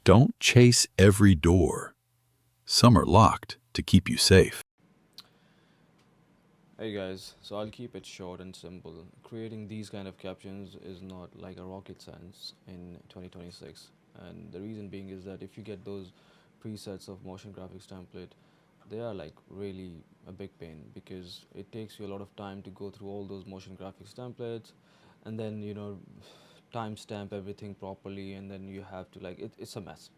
Don't chase every door. Some are locked to keep you safe. Hey guys, so I'll keep it short and simple. Creating these kind of captions is not like a rocket science in 2026. And the reason being is that if you get those presets of motion graphics template, they are like really a big pain because it takes you a lot of time to go through all those motion graphics templates and then, timestamp everything properly, and then you have to it's a mess.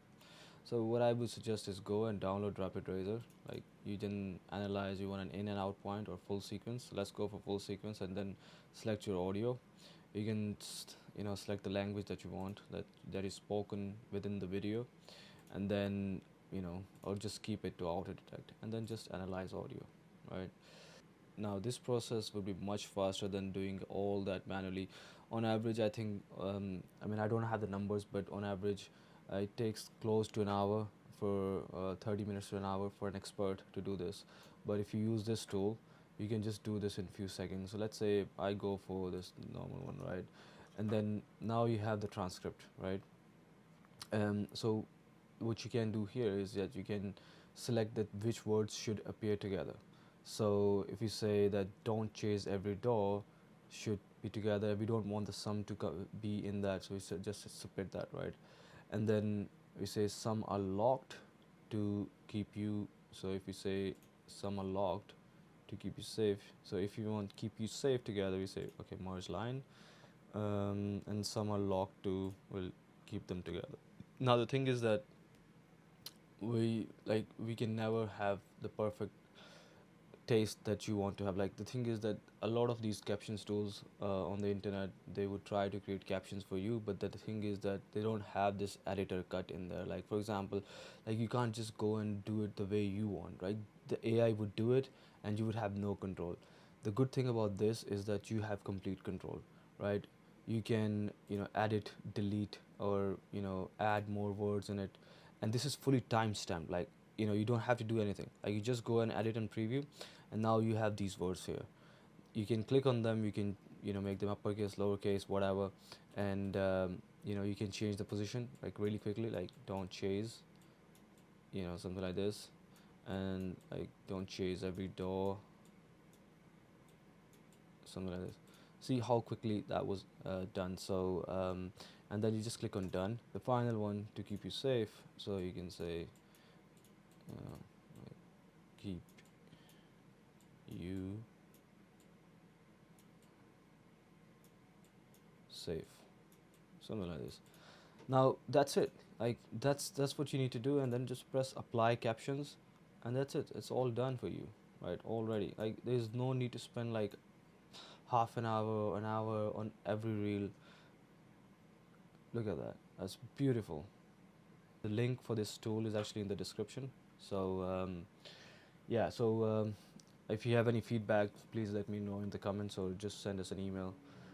So what I would suggest is go and download Rapid Razor. Like you can analyze you want an in and out point or full sequence. Let's go for full sequence and then select your audio. You can select the language that you want that is spoken within the video, and then or just keep it to auto detect and then just analyze audio, right? Now this process will be much faster than doing all that manually. On average, I think, I mean, I don't have the numbers, but on average it takes close to an hour for 30 minutes to an hour for an expert to do this. But if you use this tool, you can just do this in few seconds. So let's say I go for this normal one, right? And then now you have the transcript, right? So what you can do here is that you can select that which words should appear together. So if you say that don't chase every door should be together, we don't want the sum to be in that, so we just split that, right? And then we say some are locked to keep you. So if you say some are locked to keep you safe, so if you want keep you safe together, we say okay, merge line, and some are locked to will keep them together. Now the thing is that we can never have the perfect taste that you want to have. Like the thing is that a lot of these captions tools on the internet, they would try to create captions for you, but the thing is that they don't have this editor cut in there. Like for example, like you can't just go and do it the way you want, right? The AI would do it and you would have no control. The good thing about this is that you have complete control, right? You can edit, delete, or add more words in it, and this is fully time stamped. Like you don't have to do anything. Like you just go and edit and preview, and now you have these words here. You can click on them, you can make them uppercase, lowercase, whatever, and you can change the position like really quickly, like don't chase, something like this, and like don't chase every door, something like this. See how quickly that was done. So and then you just click on done. The final one to keep you safe, so you can say uh, keep you safe, something like this. Now that's it. Like that's what you need to do, and then just press apply captions, and that's it. It's all done for you, right? Already. Like there's no need to spend like half an hour on every reel. Look at that. That's beautiful. The link for this tool is actually in the description. So yeah. So if you have any feedback, please let me know in the comments or just send us an email.